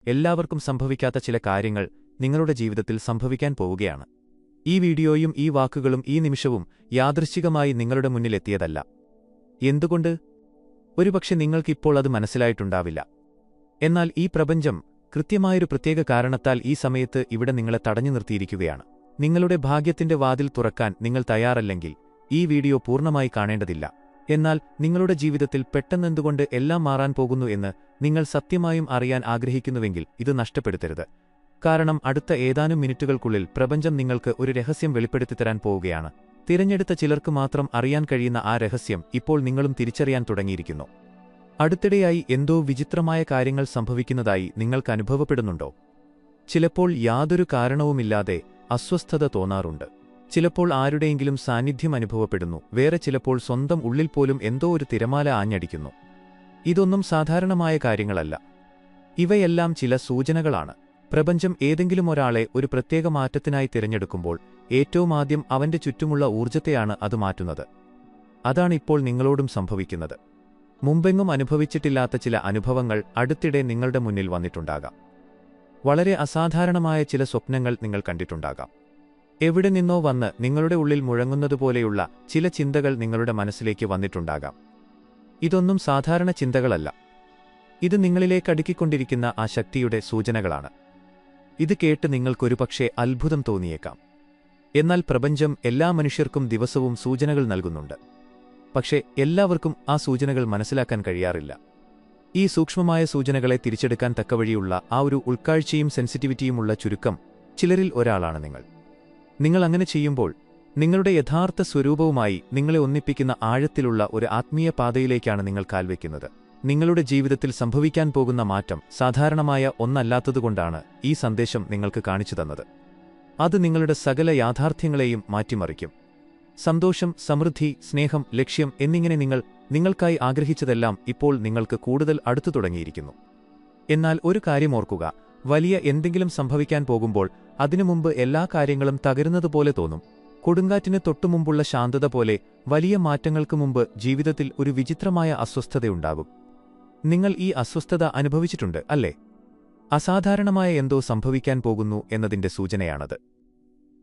എല്ലാവർക്കും സംഭവിക്കാത്ത ചില കാര്യങ്ങൾ നിങ്ങളുടെ ജീവിതത്തിൽ സംഭവിക്കാൻ പോവുകയാണ്. ഈ വീഡിയോയും ഈ വാക്കുകളും ഈ നിമിഷവും യാദൃശ്ചികമായി നിങ്ങളുടെ മുന്നിലെത്തിയതല്ല. എന്തുകൊണ്ട്? ഒരുപക്ഷെ നിങ്ങൾക്കിപ്പോൾ അത് മനസ്സിലായിട്ടുണ്ടാവില്ല. എന്നാൽ ഈ പ്രപഞ്ചം കൃത്യമായൊരു പ്രത്യേക കാരണത്താൽ ഈ സമയത്ത് ഇവിടെ നിങ്ങളെ തടഞ്ഞു നിർത്തിയിരിക്കുകയാണ്. നിങ്ങളുടെ ഭാഗ്യത്തിന്റെ വാതിൽ തുറക്കാൻ നിങ്ങൾ തയ്യാറല്ലെങ്കിൽ ഈ വീഡിയോ പൂർണ്ണമായി കാണേണ്ടതില്ല. എന്നാൽ നിങ്ങളുടെ ജീവിതത്തിൽ പെട്ടെന്നെന്തുകൊണ്ട് എല്ലാം മാറാൻ പോകുന്നു എന്ന് നിങ്ങൾ സത്യമായും അറിയാൻ ആഗ്രഹിക്കുന്നുവെങ്കിൽ ഇത് നഷ്ടപ്പെടുത്തരുത്. കാരണം അടുത്ത ഏതാനും മിനിറ്റുകൾക്കുള്ളിൽ പ്രപഞ്ചം നിങ്ങൾക്ക് ഒരു രഹസ്യം വെളിപ്പെടുത്തിത്തരാൻ പോവുകയാണ്. തിരഞ്ഞെടുത്ത ചിലർക്ക് മാത്രം അറിയാൻ കഴിയുന്ന ആ രഹസ്യം ഇപ്പോൾ നിങ്ങളും തിരിച്ചറിയാൻ തുടങ്ങിയിരിക്കുന്നു. അടുത്തിടെയായി എന്തോ വിചിത്രമായ കാര്യങ്ങൾ സംഭവിക്കുന്നതായി നിങ്ങൾക്ക് അനുഭവപ്പെടുന്നുണ്ടോ? ചിലപ്പോൾ യാതൊരു കാരണവുമില്ലാതെ അസ്വസ്ഥത തോന്നാറുണ്ട്. ചിലപ്പോൾ ആരുടെയെങ്കിലും സാന്നിധ്യം അനുഭവപ്പെടുന്നു. വേറെ ചിലപ്പോൾ സ്വന്തം ഉള്ളിൽ പോലും എന്തോ ഒരു തിരമാല ആഞ്ഞടിക്കുന്നു. ഇതൊന്നും സാധാരണമായ കാര്യങ്ങളല്ല. ഇവയെല്ലാം ചില സൂചനകളാണ്. പ്രപഞ്ചം ഏതെങ്കിലും ഒരാളെ ഒരു പ്രത്യേക മാറ്റത്തിനായി തിരഞ്ഞെടുക്കുമ്പോൾ ഏറ്റവും ആദ്യം അവന്റെ ചുറ്റുമുള്ള ഊർജ്ജത്തെയാണ് അത് മാറ്റുന്നത്. അതാണ് ഇപ്പോൾ നിങ്ങളോടും സംഭവിക്കുന്നത്. മുമ്പെങ്ങും അനുഭവിച്ചിട്ടില്ലാത്ത ചില അനുഭവങ്ങൾ അടുത്തിടെ നിങ്ങളുടെ മുന്നിൽ വന്നിട്ടുണ്ടാകാം. വളരെ അസാധാരണമായ ചില സ്വപ്നങ്ങൾ നിങ്ങൾ കണ്ടിട്ടുണ്ടാകാം. എവിടെ നിന്നോ വന്ന് നിങ്ങളുടെ ഉള്ളിൽ മുഴങ്ങുന്നതുപോലെയുള്ള ചില ചിന്തകൾ നിങ്ങളുടെ മനസ്സിലേക്ക് വന്നിട്ടുണ്ടാകാം. ഇതൊന്നും സാധാരണ ചിന്തകളല്ല. ഇത് നിങ്ങളിലേക്കടുക്കിക്കൊണ്ടിരിക്കുന്ന ആ ശക്തിയുടെ സൂചനകളാണ്. ഇത് കേട്ട് നിങ്ങൾക്കൊരുപക്ഷേ അത്ഭുതം തോന്നിയേക്കാം. എന്നാൽ പ്രപഞ്ചം എല്ലാ മനുഷ്യർക്കും ദിവസവും സൂചനകൾ നൽകുന്നുണ്ട്. പക്ഷേ എല്ലാവർക്കും ആ സൂചനകൾ മനസ്സിലാക്കാൻ കഴിയാറില്ല. ഈ സൂക്ഷ്മമായ സൂചനകളെ തിരിച്ചെടുക്കാൻ തക്കവഴിയുള്ള ആ ഒരു ഉൾക്കാഴ്ചയും സെൻസിറ്റിവിറ്റിയുമുള്ള ചുരുക്കം ചിലരിൽ ഒരാളാണ് നിങ്ങൾ. നിങ്ങൾ അങ്ങനെ ചെയ്യുമ്പോൾ നിങ്ങളുടെ യഥാർത്ഥ സ്വരൂപവുമായി നിങ്ങളെ ഒന്നിപ്പിക്കുന്ന ആഴത്തിലുള്ള ഒരു ആത്മീയ പാതയിലേക്കാണ് നിങ്ങൾ കാൽവെക്കുന്നത്. നിങ്ങളുടെ ജീവിതത്തിൽ സംഭവിക്കാൻ പോകുന്ന മാറ്റം സാധാരണമായ ഒന്നല്ലാത്തതുകൊണ്ടാണ് ഈ സന്ദേശം നിങ്ങൾക്ക് കാണിച്ചു തന്നത്. അത് നിങ്ങളുടെ സകല യാഥാർത്ഥ്യങ്ങളെയും മാറ്റിമറിക്കും. സന്തോഷം, സമൃദ്ധി, സ്നേഹം, ലക്ഷ്യം എന്നിങ്ങനെ നിങ്ങൾക്കായി ആഗ്രഹിച്ചതെല്ലാം ഇപ്പോൾ നിങ്ങൾക്ക് കൂടുതൽ അടുത്തു തുടങ്ങിയിരിക്കുന്നു. എന്നാൽ ഒരു കാര്യം ഓർക്കുക, വലിയ എന്തെങ്കിലും സംഭവിക്കാൻ പോകുമ്പോൾ അതിനു മുമ്പ് എല്ലാ കാര്യങ്ങളും തകരുന്നതുപോലെ തോന്നും. കൊടുങ്കാറ്റിന് തൊട്ടുമുമ്പുള്ള ശാന്തത പോലെ വലിയ മാറ്റങ്ങൾക്ക് മുമ്പ് ജീവിതത്തിൽ ഒരു വിചിത്രമായ അസ്വസ്ഥതയുണ്ടാകും. നിങ്ങൾ ഈ അസ്വസ്ഥത അനുഭവിച്ചിട്ടുണ്ട്, അല്ലേ? അസാധാരണമായ എന്തോ സംഭവിക്കാൻ പോകുന്നു എന്നതിന്റെ സൂചനയാണത്.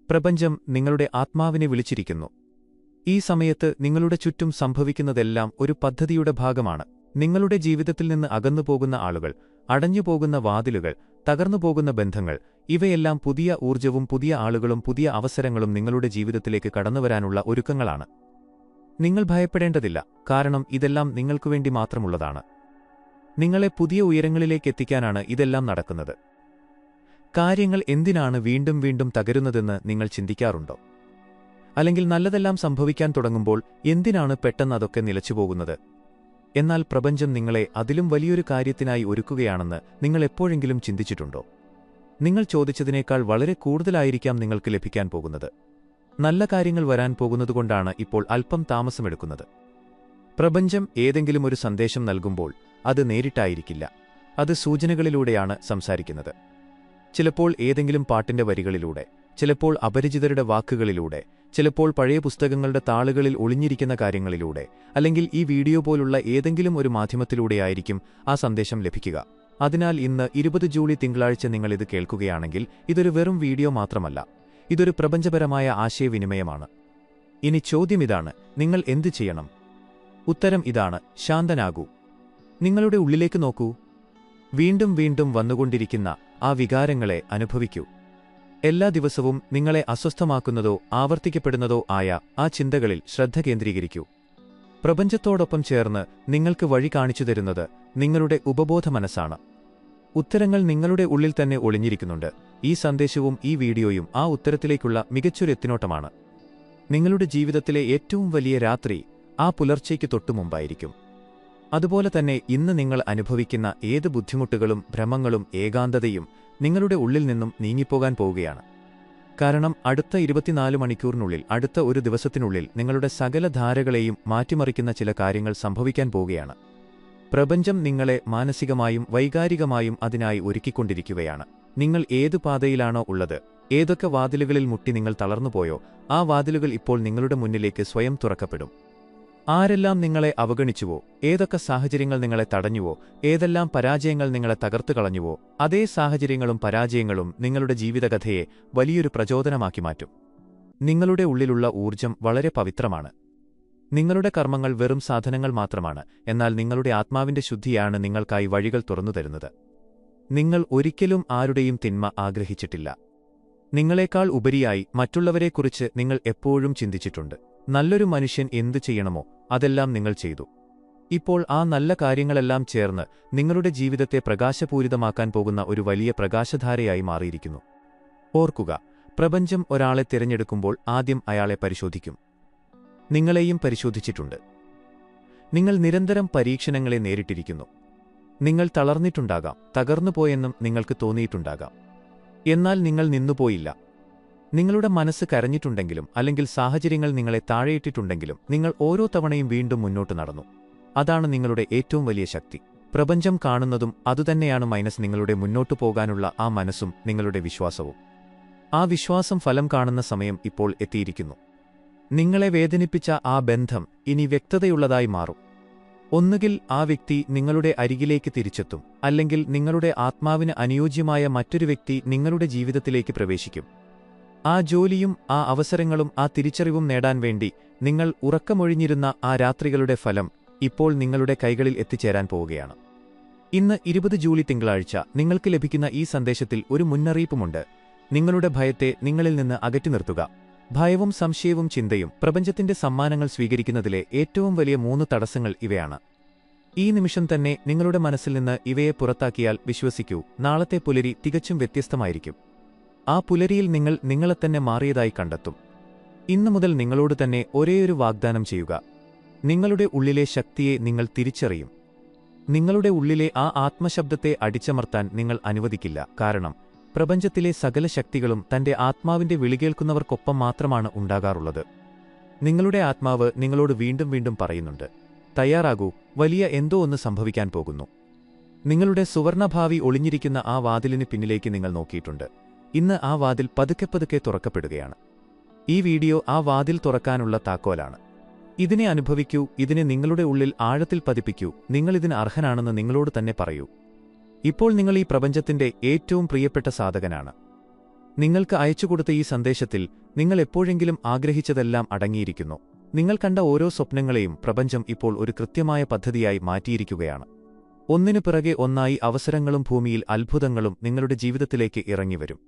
പ്രപഞ്ചം നിങ്ങളുടെ ആത്മാവിനെ വിളിച്ചിരിക്കുന്നു. ഈ സമയത്ത് നിങ്ങളുടെ ചുറ്റും സംഭവിക്കുന്നതെല്ലാം ഒരു പദ്ധതിയുടെ ഭാഗമാണ്. നിങ്ങളുടെ ജീവിതത്തിൽ നിന്ന് അകന്നുപോകുന്ന ആളുകൾ, അടഞ്ഞുപോകുന്ന വാതിലുകൾ, തകർന്നുപോകുന്ന ബന്ധങ്ങൾ, ഇവയെല്ലാം പുതിയ ഊർജ്ജവും പുതിയ ആളുകളും പുതിയ അവസരങ്ങളും നിങ്ങളുടെ ജീവിതത്തിലേക്ക് കടന്നുവരാനുള്ള ഒരുക്കങ്ങളാണ്. നിങ്ങൾ ഭയപ്പെടേണ്ടതില്ല, കാരണം ഇതെല്ലാം നിങ്ങൾക്കുവേണ്ടി മാത്രമുള്ളതാണ്. നിങ്ങളെ പുതിയ ഉയരങ്ങളിലേക്ക് എത്തിക്കാനാണ് ഇതെല്ലാം നടക്കുന്നത്. കാര്യങ്ങൾ എന്തിനാണ് വീണ്ടും വീണ്ടും തകരുന്നതെന്ന് നിങ്ങൾ ചിന്തിക്കാറുണ്ടോ? അല്ലെങ്കിൽ നല്ലതെല്ലാം സംഭവിക്കാൻ തുടങ്ങുമ്പോൾ എന്തിനാണ് പെട്ടെന്ന് അതൊക്കെ നിലച്ചുപോകുന്നത്? എന്നാൽ പ്രപഞ്ചം നിങ്ങളെ അതിലും വലിയൊരു കാര്യത്തിനായി ഒരുക്കുകയാണെന്ന് നിങ്ങൾ എപ്പോഴെങ്കിലും ചിന്തിച്ചിട്ടുണ്ടോ? നിങ്ങൾ ചോദിച്ചതിനേക്കാൾ വളരെ കൂടുതലായിരിക്കാം നിങ്ങൾക്ക് ലഭിക്കാൻ പോകുന്നത്. നല്ല കാര്യങ്ങൾ വരാൻ പോകുന്നതുകൊണ്ടാണ് ഇപ്പോൾ അല്പം താമസമെടുക്കുന്നത്. പ്രപഞ്ചം ഏതെങ്കിലും ഒരു സന്ദേശം നൽകുമ്പോൾ അത് നേരിട്ടായിരിക്കില്ല. അത് സൂചനകളിലൂടെയാണ് സംസാരിക്കുന്നത്. ചിലപ്പോൾ ഏതെങ്കിലും പാട്ടിന്റെ വരികളിലൂടെ, ചിലപ്പോൾ അപരിചിതരുടെ വാക്കുകളിലൂടെ, ചിലപ്പോൾ പഴയ പുസ്തകങ്ങളുടെ താളുകളിൽ ഒളിഞ്ഞിരിക്കുന്ന കാര്യങ്ങളിലൂടെ, അല്ലെങ്കിൽ ഈ വീഡിയോ പോലുള്ള ഏതെങ്കിലും ഒരു മാധ്യമത്തിലൂടെയായിരിക്കും ആ സന്ദേശം ലഭിക്കുക. അതിനാൽ ഇന്ന് 20 ജൂലൈ തിങ്കളാഴ്ച നിങ്ങളിത് കേൾക്കുകയാണെങ്കിൽ ഇതൊരു വെറും വീഡിയോ മാത്രമല്ല, ഇതൊരു പ്രപഞ്ചപരമായ ആശയവിനിമയമാണ്. ഇനി ചോദ്യം ഇതാണ്: നിങ്ങൾ എന്തു ചെയ്യണം? ഉത്തരം ഇതാണ്: ശാന്തനാകൂ. നിങ്ങളുടെ ഉള്ളിലേക്ക് നോക്കൂ. വീണ്ടും വീണ്ടും വന്നുകൊണ്ടിരിക്കുന്ന ആ വികാരങ്ങളെ അനുഭവിക്കൂ. എല്ലാ ദിവസവും നിങ്ങളെ അസ്വസ്ഥമാക്കുന്നതോ ആവർത്തിക്കപ്പെടുന്നതോ ആയ ആ ചിന്തകളിൽ ശ്രദ്ധ കേന്ദ്രീകരിക്കൂ. പ്രപഞ്ചത്തോടൊപ്പം ചേർന്ന് നിങ്ങൾക്ക് വഴി കാണിച്ചു തരുന്നത് നിങ്ങളുടെ ഉപബോധ മനസ്സാണ്. ഉത്തരങ്ങൾ നിങ്ങളുടെ ഉള്ളിൽ തന്നെ ഒളിഞ്ഞിരിക്കുന്നുണ്ട്. ഈ സന്ദേശവും ഈ വീഡിയോയും ആ ഉത്തരത്തിലേക്കുള്ള മികച്ചൊരു എത്തിനോട്ടമാണ്. നിങ്ങളുടെ ജീവിതത്തിലെ ഏറ്റവും വലിയ രാത്രി ആ പുലർച്ചയ്ക്ക് തൊട്ടുമുമ്പായിരിക്കും. അതുപോലെ തന്നെ ഇന്ന് നിങ്ങൾ അനുഭവിക്കുന്ന ഏത് ബുദ്ധിമുട്ടുകളും ഭ്രമങ്ങളും ഏകാന്തതയും നിങ്ങളുടെ ഉള്ളിൽ നിന്നും നീങ്ങിപ്പോകാൻ പോവുകയാണ്. കാരണം അടുത്ത 24 മണിക്കൂറിനുള്ളിൽ, അടുത്ത ഒരു ദിവസത്തിനുള്ളിൽ നിങ്ങളുടെ സകല ധാരകളെയും മാറ്റിമറിക്കുന്ന ചില കാര്യങ്ങൾ സംഭവിക്കാൻ പോവുകയാണ്. പ്രപഞ്ചം നിങ്ങളെ മാനസികമായും വൈകാരികമായും അതിനായി ഒരുക്കിക്കൊണ്ടിരിക്കുകയാണ്. നിങ്ങൾ ഏതു പാതയിലാണോ ഉള്ളത്, ഏതൊക്കെ വാതിലുകളിൽ മുട്ടി നിങ്ങൾ തളർന്നുപോയോ, ആ വാതിലുകൾ ഇപ്പോൾ നിങ്ങളുടെ മുന്നിലേക്ക് സ്വയം തുറക്കപ്പെടും. ആരെല്ലാം നിങ്ങളെ അവഗണിച്ചുവോ, ഏതൊക്കെ സാഹചര്യങ്ങൾ നിങ്ങളെ തടഞ്ഞുവോ, ഏതെല്ലാം പരാജയങ്ങൾ നിങ്ങളെ തകർത്തു കളഞ്ഞുവോ, അതേ സാഹചര്യങ്ങളും പരാജയങ്ങളും നിങ്ങളുടെ ജീവിതകഥയെ വലിയൊരു പ്രചോദനമാക്കി മാറ്റും. നിങ്ങളുടെ ഉള്ളിലുള്ള ഊർജ്ജം വളരെ പവിത്രമാണ്. നിങ്ങളുടെ കർമ്മങ്ങൾ വെറും സാധനങ്ങൾ മാത്രമാണ്, എന്നാൽ നിങ്ങളുടെ ആത്മാവിന്റെ ശുദ്ധിയാണ് നിങ്ങൾക്കായി വഴികൾ തുറന്നുതരുന്നത്. നിങ്ങൾ ഒരിക്കലും ആരുടെയും തിന്മ ആഗ്രഹിച്ചിട്ടില്ല. നിങ്ങളെക്കാൾ ഉപരിയായി മറ്റുള്ളവരെക്കുറിച്ച് നിങ്ങൾ എപ്പോഴും ചിന്തിച്ചിട്ടുണ്ട്. നല്ലൊരു മനുഷ്യൻ എന്തു ചെയ്യണമോ അതെല്ലാം നിങ്ങൾ ചെയ്തു. ഇപ്പോൾ ആ നല്ല കാര്യങ്ങളെല്ലാം ചേർന്ന് നിങ്ങളുടെ ജീവിതത്തെ പ്രകാശപൂരിതമാക്കാൻ പോകുന്ന ഒരു വലിയ പ്രകാശധാരയായി മാറിയിരിക്കുന്നു. ഓർക്കുക, പ്രപഞ്ചം ഒരാളെ തിരഞ്ഞെടുക്കുമ്പോൾ ആദ്യം അയാളെ പരിശോധിക്കും. നിങ്ങളെയും പരിശോധിച്ചിട്ടുണ്ട്. നിങ്ങൾ നിരന്തരം പരീക്ഷണങ്ങളെ നേരിട്ടിരിക്കുന്നു. നിങ്ങൾ തളർന്നിട്ടുണ്ടാകാം, തകർന്നുപോയെന്നും നിങ്ങൾക്ക് തോന്നിയിട്ടുണ്ടാകാം. എന്നാൽ നിങ്ങൾ നിന്നുപോയില്ല. നിങ്ങളുടെ മനസ്സ് കരഞ്ഞിട്ടുണ്ടെങ്കിലും അല്ലെങ്കിൽ സാഹചര്യങ്ങൾ നിങ്ങളെ താഴെയിട്ടിട്ടുണ്ടെങ്കിലും നിങ്ങൾ ഓരോ തവണയും വീണ്ടും മുന്നോട്ട് നടന്നു. അതാണ് നിങ്ങളുടെ ഏറ്റവും വലിയ ശക്തി. പ്രപഞ്ചം കാണുന്നതും അതുതന്നെയാണ് മൈനസ് നിങ്ങളുടെ മുന്നോട്ടു പോകാനുള്ള ആ മനസ്സും നിങ്ങളുടെ വിശ്വാസവും. ആ വിശ്വാസം ഫലം കാണുന്ന സമയം ഇപ്പോൾ എത്തിയിരിക്കുന്നു. നിങ്ങളെ വേദനിപ്പിച്ച ആ ബന്ധം ഇനി വ്യക്തതയുള്ളതായി മാറും. ഒന്നുകിൽ ആ വ്യക്തി നിങ്ങളുടെ അരികിലേക്ക് തിരിച്ചെത്തും, അല്ലെങ്കിൽ നിങ്ങളുടെ ആത്മാവിന് അനുയോജ്യമായ മറ്റൊരു വ്യക്തി നിങ്ങളുടെ ജീവിതത്തിലേക്ക് പ്രവേശിക്കും. ആ ജോലിയും ആ അവസരങ്ങളും ആ തിരിച്ചറിവും നേടാൻ വേണ്ടി നിങ്ങൾ ഉറക്കമൊഴിഞ്ഞിരുന്ന ആ രാത്രികളുടെ ഫലം ഇപ്പോൾ നിങ്ങളുടെ കൈകളിൽ എത്തിച്ചേരാൻ പോവുകയാണ്. ഇന്ന് 20 ജൂലൈ തിങ്കളാഴ്ച നിങ്ങൾക്ക് ലഭിക്കുന്ന ഈ സന്ദേശത്തിൽ ഒരു മുന്നറിയിപ്പുമുണ്ട്. നിങ്ങളുടെ ഭയത്തെ നിങ്ങളിൽ നിന്ന് അകറ്റി നിർത്തുക. ഭയവും സംശയവും ചിന്തയും പ്രപഞ്ചത്തിന്റെ സമ്മാനങ്ങൾ സ്വീകരിക്കുന്നതിലെ ഏറ്റവും വലിയ 3 തടസ്സങ്ങൾ ഇവയാണ്. ഈ നിമിഷം തന്നെ നിങ്ങളുടെ മനസ്സിൽ നിന്ന് ഇവയെ പുറത്താക്കിയാൽ വിശ്വസിക്കൂ, നാളത്തെ പുലരി തികച്ചും വ്യത്യസ്തമായിരിക്കും. ആ പുലരിയിൽ നിങ്ങൾ നിങ്ങളെത്തന്നെ മാറിയതായി കണ്ടെത്തും. ഇന്നു മുതൽ നിങ്ങളോട് തന്നെ ഒരേയൊരു വാഗ്ദാനം ചെയ്യുക. നിങ്ങളുടെ ഉള്ളിലെ ശക്തിയെ നിങ്ങൾ തിരിച്ചറിയും. നിങ്ങളുടെ ഉള്ളിലെ ആ ആത്മശബ്ദത്തെ അടിച്ചമർത്താൻ നിങ്ങൾ അനുവദിക്കില്ല. കാരണം പ്രപഞ്ചത്തിലെ സകല ശക്തികളും തന്റെ ആത്മാവിന്റെ വിളികേൾക്കുന്നവർക്കൊപ്പം മാത്രമാണ് ഉണ്ടാകാറുള്ളത്. നിങ്ങളുടെ ആത്മാവ് നിങ്ങളോട് വീണ്ടും വീണ്ടും പറയുന്നുണ്ട്, തയ്യാറാകൂ, വലിയ എന്തോ ഒന്ന് സംഭവിക്കാൻ പോകുന്നു. നിങ്ങളുടെ സുവർണഭാവി ഒളിഞ്ഞിരിക്കുന്ന ആ വാതിലിന് പിന്നിലേക്ക് നിങ്ങൾ നോക്കിയിട്ടുണ്ട്. ഇന്ന് ആ വാതിൽ പതുക്കെ പതുക്കെ തുറക്കപ്പെടുകയാണ്. ഈ വീഡിയോ ആ വാതിൽ തുറക്കാനുള്ള താക്കോലാണ്. ഇതിനെ അനുഭവിക്കൂ, ഇതിനെ നിങ്ങളുടെ ഉള്ളിൽ ആഴത്തിൽ പതിപ്പിക്കൂ. നിങ്ങളിതിന് അർഹനാണെന്ന് നിങ്ങളോട് തന്നെ പറയൂ. ഇപ്പോൾ നിങ്ങൾ ഈ പ്രപഞ്ചത്തിന്റെ ഏറ്റവും പ്രിയപ്പെട്ട സാധകനാണ്. നിങ്ങൾക്ക് അയച്ചുകൊടുത്ത ഈ സന്ദേശത്തിൽ നിങ്ങൾ എപ്പോഴെങ്കിലും ആഗ്രഹിച്ചതെല്ലാം അടങ്ങിയിരിക്കുന്നു. നിങ്ങൾ കണ്ട ഓരോ സ്വപ്നങ്ങളെയും പ്രപഞ്ചം ഇപ്പോൾ ഒരു കൃത്യമായ പദ്ധതിയായി മാറ്റിയിരിക്കുകയാണ്. ഒന്നിനു പിറകെ ഒന്നായി അവസരങ്ങളും ഭൂമിയിൽ അത്ഭുതങ്ങളും നിങ്ങളുടെ ജീവിതത്തിലേക്ക് ഇറങ്ങിവരും.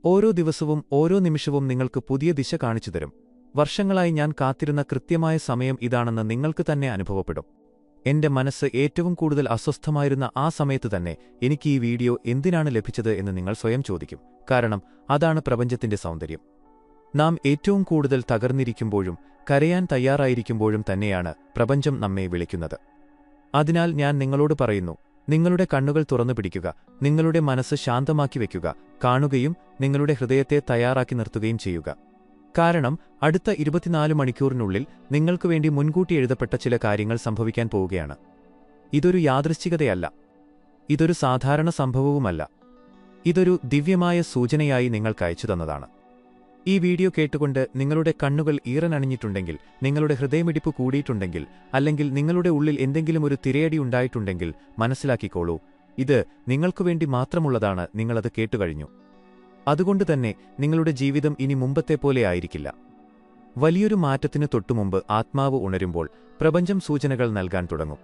ഓരോ ദിവസവും ഓരോ നിമിഷവും നിങ്ങൾക്ക് പുതിയ ദിശ കാണിച്ചുതരും. വർഷങ്ങളായി ഞാൻ കാത്തിരുന്ന കൃത്യമായ സമയം ഇതാണെന്ന് നിങ്ങൾക്ക് തന്നെ അനുഭവപ്പെടും. എന്റെ മനസ്സ് ഏറ്റവും കൂടുതൽ അസ്വസ്ഥമായിരുന്ന ആ സമയത്ത് തന്നെ എനിക്ക് ഈ വീഡിയോ എന്തിനാണ് ലഭിച്ചത് എന്ന് നിങ്ങൾ സ്വയം ചോദിക്കും. കാരണം അതാണ് പ്രപഞ്ചത്തിന്റെ സൗന്ദര്യം. നാം ഏറ്റവും കൂടുതൽ തകർന്നിരിക്കുമ്പോഴും കരയാൻ തയ്യാറായിരിക്കുമ്പോഴും തന്നെയാണ് പ്രപഞ്ചം നമ്മെ വിളിക്കുന്നത്. അതിനാൽ ഞാൻ നിങ്ങളോട് പറയുന്നു, നിങ്ങളുടെ കണ്ണുകൾ തുറന്നു പിടിക്കുക, നിങ്ങളുടെ മനസ്സ് ശാന്തമാക്കി വയ്ക്കുക, കാണുകയും നിങ്ങളുടെ ഹൃദയത്തെ തയ്യാറാക്കി നിർത്തുകയും ചെയ്യുക. കാരണം അടുത്ത 24 മണിക്കൂറിനുള്ളിൽ നിങ്ങൾക്ക് വേണ്ടി മുൻകൂട്ടി എഴുതപ്പെട്ട ചില കാര്യങ്ങൾ സംഭവിക്കാൻ പോവുകയാണ്. ഇതൊരു യാദൃശ്ചികതയല്ല. ഇതൊരു സാധാരണ സംഭവവുമല്ല. ഇതൊരു ദിവ്യമായ സൂചനയായി നിങ്ങൾക്ക് അയച്ചു തന്നതാണ്. ഈ വീഡിയോ കേട്ടുകൊണ്ട് നിങ്ങളുടെ കണ്ണുകൾ ഈറനണിഞ്ഞിട്ടുണ്ടെങ്കിൽ, നിങ്ങളുടെ ഹൃദയമിടിപ്പ് കൂടിയിട്ടുണ്ടെങ്കിൽ, അല്ലെങ്കിൽ നിങ്ങളുടെ ഉള്ളിൽ എന്തെങ്കിലും ഒരു തിരയടി ഉണ്ടായിട്ടുണ്ടെങ്കിൽ മനസ്സിലാക്കിക്കോളൂ, ഇത് നിങ്ങൾക്കുവേണ്ടി മാത്രമുള്ളതാണ്. നിങ്ങളത് കേട്ടുകഴിഞ്ഞു. അതുകൊണ്ടുതന്നെ നിങ്ങളുടെ ജീവിതം ഇനി മുമ്പത്തെ പോലെ ആയിരിക്കില്ല. വലിയൊരു മാറ്റത്തിന് തൊട്ടുമുമ്പ് ആത്മാവ് ഉണരുമ്പോൾ പ്രപഞ്ചം സൂചനകൾ നൽകാൻ തുടങ്ങും.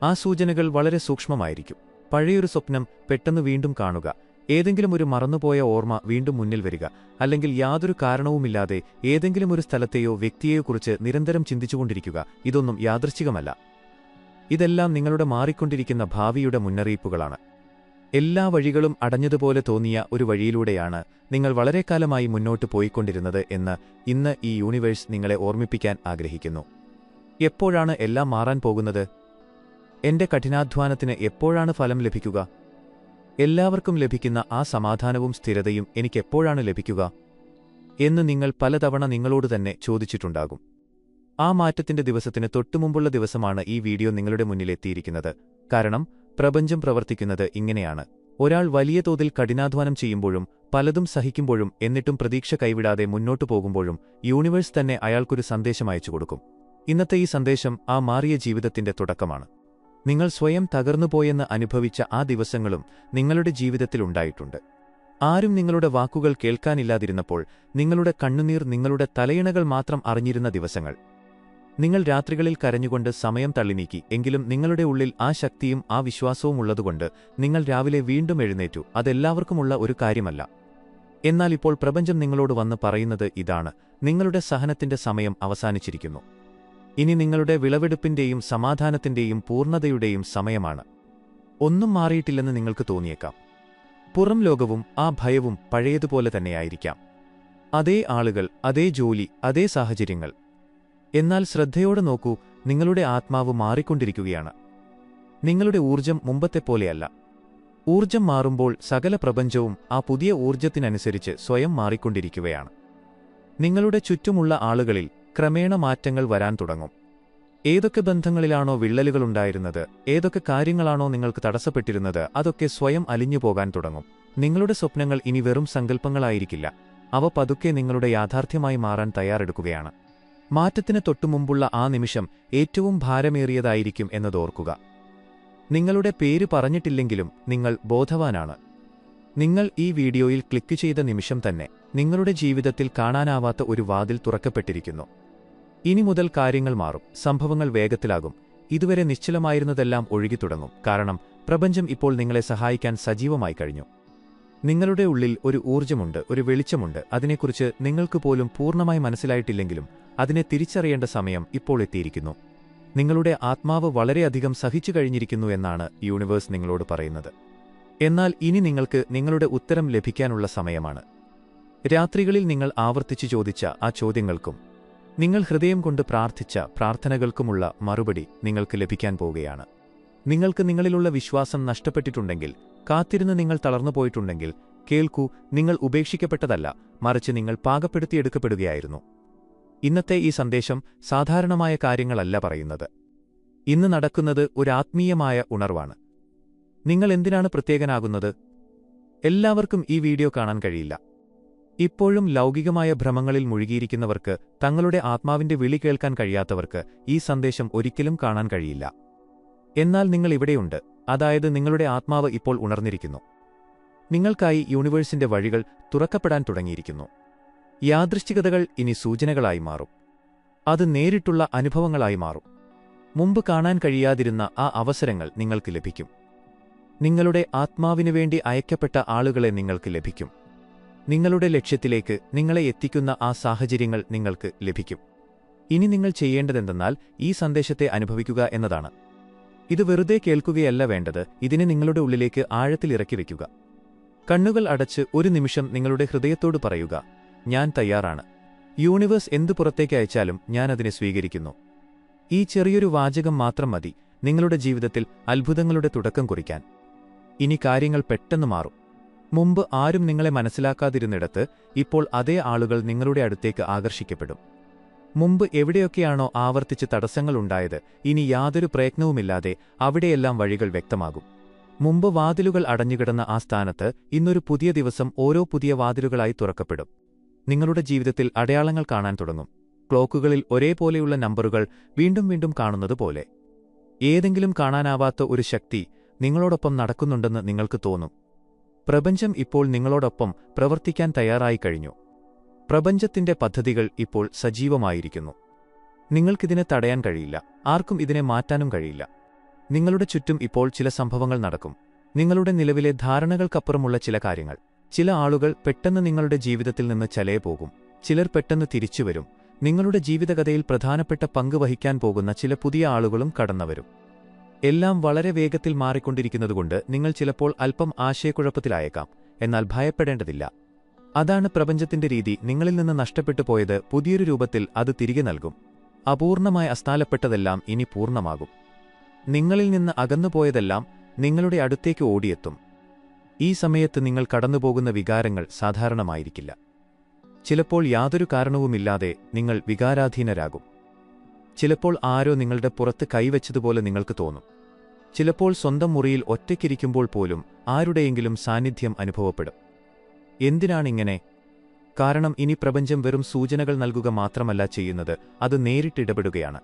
ആ സൂചനകൾ വളരെ സൂക്ഷ്മമായിരിക്കും. പഴയൊരു സ്വപ്നം പെട്ടെന്ന് വീണ്ടും കാണുക, ഏതെങ്കിലും ഒരു മറന്നുപോയ ഓർമ്മ വീണ്ടും മുന്നിൽ വരിക, അല്ലെങ്കിൽ യാതൊരു കാരണവുമില്ലാതെ ഏതെങ്കിലും ഒരു സ്ഥലത്തെയോ വ്യക്തിയെയോ കുറിച്ച് നിരന്തരം ചിന്തിച്ചുകൊണ്ടിരിക്കുക. ഇതൊന്നും യാദൃശ്ചികമല്ല. ഇതെല്ലാം നിങ്ങളുടെ മാറിക്കൊണ്ടിരിക്കുന്ന ഭാവിയുടെ മുന്നറിയിപ്പുകളാണ്. എല്ലാ വഴികളും അടഞ്ഞതുപോലെ തോന്നിയ ഒരു വഴിയിലൂടെയാണ് നിങ്ങൾ വളരെക്കാലമായി മുന്നോട്ട് പോയിക്കൊണ്ടിരുന്നത് എന്ന് ഇന്ന് ഈ യൂണിവേഴ്സ് നിങ്ങളെ ഓർമ്മിപ്പിക്കാൻ ആഗ്രഹിക്കുന്നു. എപ്പോഴാണ് എല്ലാം മാറാൻ പോകുന്നത്? എന്റെ കഠിനാധ്വാനത്തിന് എപ്പോഴാണ് ഫലം ലഭിക്കുക? എല്ലാവർക്കും ലഭിക്കുന്ന ആ സമാധാനവും സ്ഥിരതയും എനിക്കെപ്പോഴാണ് ലഭിക്കുക എന്ന് നിങ്ങൾ പലതവണ നിങ്ങളോട് തന്നെ ചോദിച്ചിട്ടുണ്ടാകും. ആ മാറ്റത്തിന്റെ ദിവസത്തിന് തൊട്ടുമുമ്പുള്ള ദിവസമാണ് ഈ വീഡിയോ നിങ്ങളുടെ മുന്നിലെത്തിയിരിക്കുന്നത്. കാരണം പ്രപഞ്ചം പ്രവർത്തിക്കുന്നത് ഇങ്ങനെയാണ്. ഒരാൾ വലിയ തോതിൽ കഠിനാധ്വാനം ചെയ്യുമ്പോഴും പലതും സഹിക്കുമ്പോഴും എന്നിട്ടും പ്രതീക്ഷ കൈവിടാതെ മുന്നോട്ടു പോകുമ്പോഴും യൂണിവേഴ്സ് തന്നെ അയാൾക്കൊരു സന്ദേശം അയച്ചു കൊടുക്കും. ഇന്നത്തെ ഈ സന്ദേശം ആ മാറിയ ജീവിതത്തിന്റെ തുടക്കമാണ്. നിങ്ങൾ സ്വയം തകർന്നുപോയെന്ന് അനുഭവിച്ച ആ ദിവസങ്ങളും നിങ്ങളുടെ ജീവിതത്തിലുണ്ടായിട്ടുണ്ട്. ആരും നിങ്ങളുടെ വാക്കുകൾ കേൾക്കാനില്ലാതിരുന്നപ്പോൾ നിങ്ങളുടെ കണ്ണുനീർ നിങ്ങളുടെ തലയിണകൾ മാത്രം അറിഞ്ഞിരുന്ന ദിവസങ്ങൾ. നിങ്ങൾ രാത്രികളിൽ കരഞ്ഞുകൊണ്ട് സമയം തള്ളിനീക്കി, എങ്കിലും നിങ്ങളുടെ ഉള്ളിൽ ആ ശക്തിയും ആ വിശ്വാസവും ഉള്ളതുകൊണ്ട് നിങ്ങൾ രാവിലെ വീണ്ടും എഴുന്നേറ്റു. അതെല്ലാവർക്കുമുള്ള ഒരു കാര്യമല്ല. എന്നാൽ ഇപ്പോൾ പ്രപഞ്ചം നിങ്ങളോട് വന്ന് പറയുന്നത് ഇതാണ്: നിങ്ങളുടെ സഹനത്തിന്റെ സമയം അവസാനിച്ചിരിക്കുന്നു. ഇനി നിങ്ങളുടെ വിളവെടുപ്പിന്റെയും സമാധാനത്തിന്റെയും പൂർണ്ണതയുടെയും സമയമാണ്. ഒന്നും മാറിയിട്ടില്ലെന്ന് നിങ്ങൾക്ക് തോന്നിയേക്കാം. പുറം ലോകവും ആ ഭയവും പഴയതുപോലെ തന്നെയായിരിക്കാം. അതേ ആളുകൾ, അതേ ജോലി, അതേ സാഹചര്യങ്ങൾ. എന്നാൽ ശ്രദ്ധയോടെ നോക്കൂ, നിങ്ങളുടെ ആത്മാവ് മാറിക്കൊണ്ടിരിക്കുകയാണ്. നിങ്ങളുടെ ഊർജം മുമ്പത്തെപ്പോലെയല്ല. ഊർജം മാറുമ്പോൾ സകല പ്രപഞ്ചവും ആ പുതിയ ഊർജത്തിനനുസരിച്ച് സ്വയം മാറിക്കൊണ്ടിരിക്കുകയാണ്. നിങ്ങളുടെ ചുറ്റുമുള്ള ആളുകളിൽ ക്രമേണ മാറ്റങ്ങൾ വരാൻ തുടങ്ങും. ഏതൊക്കെ ബന്ധങ്ങളിലാണോ വിള്ളലുകളുണ്ടായിരുന്നത്, ഏതൊക്കെ കാര്യങ്ങളാണോ നിങ്ങൾക്ക് തടസ്സപ്പെട്ടിരുന്നത്, അതൊക്കെ സ്വയം അലിഞ്ഞുപോകാൻ തുടങ്ങും. നിങ്ങളുടെ സ്വപ്നങ്ങൾ ഇനി വെറും സങ്കല്പങ്ങളായിരിക്കില്ല. അവ പതുക്കെ നിങ്ങളുടെ യാഥാർത്ഥ്യമായി മാറാൻ തയ്യാറെടുക്കുകയാണ്. മാറ്റത്തിന് തൊട്ടുമുമ്പുള്ള ആ നിമിഷം ഏറ്റവും ഭാരമേറിയതായിരിക്കും എന്നതോർക്കുക. നിങ്ങളുടെ പേര് പറഞ്ഞിട്ടില്ലെങ്കിലും നിങ്ങൾ ബോധവാനാണ്. നിങ്ങൾ ഈ വീഡിയോയിൽ ക്ലിക്ക് ചെയ്ത നിമിഷം തന്നെ നിങ്ങളുടെ ജീവിതത്തിൽ കാണാനാവാത്ത ഒരു വാതിൽ തുറക്കപ്പെട്ടിരിക്കുന്നു. ഇനി മുതൽ കാര്യങ്ങൾ മാറും. സംഭവങ്ങൾ വേഗത്തിലാകും. ഇതുവരെ നിശ്ചലമായിരുന്നതെല്ലാം ഒഴുകിത്തുടങ്ങും. കാരണം പ്രപഞ്ചം ഇപ്പോൾ നിങ്ങളെ സഹായിക്കാൻ സജീവമായി കഴിഞ്ഞു. നിങ്ങളുടെ ഉള്ളിൽ ഒരു ഊർജ്ജമുണ്ട്, ഒരു വെളിച്ചമുണ്ട്. അതിനെക്കുറിച്ച് നിങ്ങൾക്ക് പോലും പൂർണ്ണമായി മനസ്സിലായിട്ടില്ലെങ്കിലും അതിനെ തിരിച്ചറിയേണ്ട സമയം ഇപ്പോൾ എത്തിയിരിക്കുന്നു. നിങ്ങളുടെ ആത്മാവ് വളരെയധികം സഹിച്ചു കഴിഞ്ഞിരിക്കുന്നു എന്നാണ് യൂണിവേഴ്സ് നിങ്ങളോട് പറയുന്നത്. എന്നാൽ ഇനി നിങ്ങൾക്ക് നിങ്ങളുടെ ഉത്തരം ലഭിക്കാനുള്ള സമയമാണ്. രാത്രികളിൽ നിങ്ങൾ ആവർത്തിച്ചു ചോദിച്ച ആ ചോദ്യങ്ങൾക്കും നിങ്ങൾ ഹൃദയം കൊണ്ട് പ്രാർത്ഥിച്ച പ്രാർത്ഥനകൾക്കുമുള്ള മറുപടി നിങ്ങൾക്ക് ലഭിക്കാൻ പോവുകയാണ്. നിങ്ങൾക്ക് നിങ്ങളിലുള്ള വിശ്വാസം നഷ്ടപ്പെട്ടിട്ടുണ്ടെങ്കിൽ, കാത്തിരുന്ന് നിങ്ങൾ തളർന്നുപോയിട്ടുണ്ടെങ്കിൽ, കേൾക്കൂ, നിങ്ങൾ ഉപേക്ഷിക്കപ്പെട്ടതല്ല, മറിച്ച് നിങ്ങൾ പാകപ്പെടുത്തിയെടുക്കപ്പെടുകയായിരുന്നു. ഇന്നത്തെ ഈ സന്ദേശം സാധാരണമായ കാര്യങ്ങളല്ല പറയുന്നത്. ഇന്ന് നടക്കുന്നത് ഒരു ആത്മീയമായ ഉണർവാണ്. നിങ്ങൾ എന്തിനാണ് പ്രത്യേകനാകുന്നത്? എല്ലാവർക്കും ഈ വീഡിയോ കാണാൻ കഴിയില്ല. ഇപ്പോഴും ലൗകികമായ ഭ്രമങ്ങളിൽ മുഴുകിയിരിക്കുന്നവർക്ക്, തങ്ങളുടെ ആത്മാവിന്റെ വിളി കേൾക്കാൻ കഴിയാത്തവർക്ക് ഈ സന്ദേശം ഒരിക്കലും കാണാൻ കഴിയില്ല. എന്നാൽ നിങ്ങൾ ഇവിടെയുണ്ട്. അതായത് നിങ്ങളുടെ ആത്മാവ് ഇപ്പോൾ ഉണർന്നിരിക്കുന്നു. നിങ്ങൾക്കായി യൂണിവേഴ്സിന്റെ വഴികൾ തുറക്കപ്പെടാൻ തുടങ്ങിയിരിക്കുന്നു. യാദൃശ്ചികതകൾ ഇനി സൂചനകളായി മാറും. അത് നേരിട്ടുള്ള അനുഭവങ്ങളായി മാറും. മുമ്പ് കാണാൻ കഴിയാതിരുന്ന ആ അവസരങ്ങൾ നിങ്ങൾക്ക് ലഭിക്കും. നിങ്ങളുടെ ആത്മാവിനുവേണ്ടി അയക്കപ്പെട്ട ആളുകളെ നിങ്ങൾക്ക് ലഭിക്കും. നിങ്ങളുടെ ലക്ഷ്യത്തിലേക്ക് നിങ്ങളെ എത്തിക്കുന്ന ആ സാഹചര്യങ്ങൾ നിങ്ങൾക്ക് ലഭിക്കും. ഇനി നിങ്ങൾ ചെയ്യേണ്ടതെന്തെന്നാൽ ഈ സന്ദേശത്തെ അനുഭവിക്കുക എന്നതാണ്. ഇത് വെറുതെ കേൾക്കുകയല്ല വേണ്ടത്, ഇതിനെ നിങ്ങളുടെ ഉള്ളിലേക്ക് ആഴത്തിൽ ഇറക്കി വയ്ക്കുക. കണ്ണുകൾ അടച്ച് ഒരു നിമിഷം നിങ്ങളുടെ ഹൃദയത്തോട് പറയുക: ഞാൻ തയ്യാറാണ്. യൂണിവേഴ്സ് എന്തു പുറത്തേക്ക് അയച്ചാലും ഞാൻ അതിനെ സ്വീകരിക്കുന്നു. ഈ ചെറിയൊരു വാചകം മാത്രം മതി നിങ്ങളുടെ ജീവിതത്തിൽ അത്ഭുതങ്ങളുടെ തുടക്കം കുറിക്കാൻ. ഇനി കാര്യങ്ങൾ പെട്ടെന്ന് മാറും. മുമ്പ് ആരും നിങ്ങളെ മനസ്സിലാക്കാതിരുന്നിടത്ത് ഇപ്പോൾ അതേ ആളുകൾ നിങ്ങളുടെ അടുത്തേക്ക് ആകർഷിക്കപ്പെടും. മുമ്പ് എവിടെയൊക്കെയാണോ ആവർത്തിച്ച് തടസ്സങ്ങളുണ്ടായത്, ഇനി യാതൊരു പ്രയത്നവുമില്ലാതെ അവിടെയെല്ലാം വഴികൾ വ്യക്തമാകും. മുമ്പ് വാതിലുകൾ അടഞ്ഞുകിടന്ന ആ സ്ഥാനത്ത് ഇന്നൊരു പുതിയ ദിവസം ഓരോ പുതിയ വാതിലുകളായി തുറക്കപ്പെടും. നിങ്ങളുടെ ജീവിതത്തിൽ അടയാളങ്ങൾ കാണാൻ തുടങ്ങും. ക്ലോക്കുകളിൽ ഒരേപോലെയുള്ള നമ്പറുകൾ വീണ്ടും വീണ്ടും കാണുന്നത് പോലെ. ഏതെങ്കിലും കാണാനാവാത്ത ഒരു ശക്തി നിങ്ങളോടൊപ്പം നടക്കുന്നുണ്ടെന്ന് നിങ്ങൾക്ക് തോന്നും. പ്രപഞ്ചം ഇപ്പോൾ നിങ്ങളോടൊപ്പം പ്രവർത്തിക്കാൻ തയ്യാറായി കഴിഞ്ഞു. പ്രപഞ്ചത്തിന്റെ പദ്ധതികൾ ഇപ്പോൾ സജീവമായിരിക്കുന്നു. നിങ്ങൾക്കിതിനെ തടയാൻ കഴിയില്ല. ആർക്കും ഇതിനെ മാറ്റാനും കഴിയില്ല. നിങ്ങളുടെ ചുറ്റും ഇപ്പോൾ ചില സംഭവങ്ങൾ നടക്കും. നിങ്ങളുടെ നിലവിലെ ധാരണകൾക്കപ്പുറമുള്ള ചില കാര്യങ്ങൾ. ചില ആളുകൾ പെട്ടെന്ന് നിങ്ങളുടെ ജീവിതത്തിൽ നിന്ന് ചലയെ പോകും. ചിലർ പെട്ടെന്ന് തിരിച്ചുവരും. നിങ്ങളുടെ ജീവിതകഥയിൽ പ്രധാനപ്പെട്ട പങ്ക് വഹിക്കാൻ പോകുന്ന ചില പുതിയ ആളുകളും കടന്നുവരും. എല്ലാം വളരെ വേഗത്തിൽ മാറിക്കൊണ്ടിരിക്കുന്നതുകൊണ്ട് നിങ്ങൾ ചിലപ്പോൾ അല്പം ആശയക്കുഴപ്പത്തിലായേക്കാം. എന്നാൽ ഭയപ്പെടേണ്ടതില്ല. അതാണ് പ്രപഞ്ചത്തിന്റെ രീതി. നിങ്ങളിൽ നിന്ന് നഷ്ടപ്പെട്ടു പോയത് പുതിയൊരു രൂപത്തിൽ അത് തിരികെ നൽകും. അപൂർണമായി അസ്ഥാനപ്പെട്ടതെല്ലാം ഇനി പൂർണ്ണമാകും. നിങ്ങളിൽ നിന്ന് അകന്നുപോയതെല്ലാം നിങ്ങളുടെ അടുത്തേക്ക് ഓടിയെത്തും. ഈ സമയത്ത് നിങ്ങൾ കടന്നുപോകുന്ന വികാരങ്ങൾ സാധാരണമായിരിക്കില്ല. ചിലപ്പോൾ യാതൊരു കാരണവുമില്ലാതെ നിങ്ങൾ വികാരാധീനരാകും. ചിലപ്പോൾ ആരോ നിങ്ങളുടെ പുറത്ത് കൈവച്ചതുപോലെ നിങ്ങൾക്ക് തോന്നും. ചിലപ്പോൾ സ്വന്തം മുറിയിൽ ഒറ്റയ്ക്കിരിക്കുമ്പോൾ പോലും ആരുടെയെങ്കിലും സാന്നിധ്യം അനുഭവപ്പെടും. എന്തിനാണിങ്ങനെ? കാരണം ഇനി പ്രപഞ്ചം വെറും സൂചനകൾ നൽകുക മാത്രമല്ല ചെയ്യുന്നത്, അത് നേരിട്ടിടപെടുകയാണ്.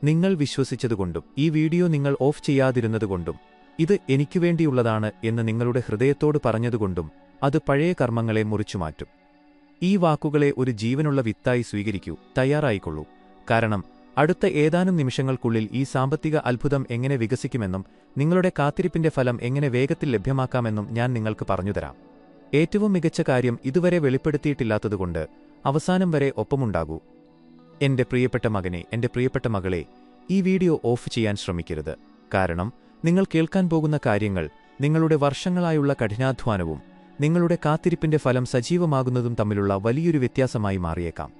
നിങ്ങൾ വിശ്വസിച്ചതുകൊണ്ടും ഈ വീഡിയോ നിങ്ങൾ ഓഫ് ചെയ്യാതിരുന്നതുകൊണ്ടും ഇത് എനിക്കുവേണ്ടിയുള്ളതാണ് എന്ന് നിങ്ങളുടെ ഹൃദയത്തോട് പറഞ്ഞതുകൊണ്ടും അത് പഴയ കർമ്മങ്ങളെ മുറിച്ചുമാറ്റും. ഈ വാക്കുകളെ ഒരു ജീവനുള്ള വിത്തായി സ്വീകരിക്കൂ, തയ്യാറായിക്കൊള്ളൂ. കാരണം അടുത്ത ഏതാനും നിമിഷങ്ങൾക്കുള്ളിൽ ഈ സാമ്പത്തിക അത്ഭുതം എങ്ങനെ വികസിക്കുമെന്നും നിങ്ങളുടെ കാത്തിരിപ്പിന്റെ ഫലം എങ്ങനെ വേഗത്തിൽ ലഭ്യമാക്കാമെന്നും ഞാൻ നിങ്ങൾക്ക് പറഞ്ഞുതരാം. ഏറ്റവും മികച്ച കാര്യം ഇതുവരെ വെളിപ്പെടുത്തിയിട്ടില്ലാത്തതുകൊണ്ട് അവസാനം വരെ ഒപ്പമുണ്ടാകൂ. എന്റെ പ്രിയപ്പെട്ട മകനെ, എന്റെ പ്രിയപ്പെട്ട മകളെ, ഈ വീഡിയോ ഓഫ് ചെയ്യാൻ ശ്രമിക്കരുത്. കാരണം നിങ്ങൾ കേൾക്കാൻ പോകുന്ന കാര്യങ്ങൾ നിങ്ങളുടെ വർഷങ്ങളായുള്ള കഠിനാധ്വാനവും നിങ്ങളുടെ കാത്തിരിപ്പിന്റെ ഫലം സജീവമാകുന്നതും തമ്മിലുള്ള വലിയൊരു വ്യത്യാസമായി മാറിയേക്കാം.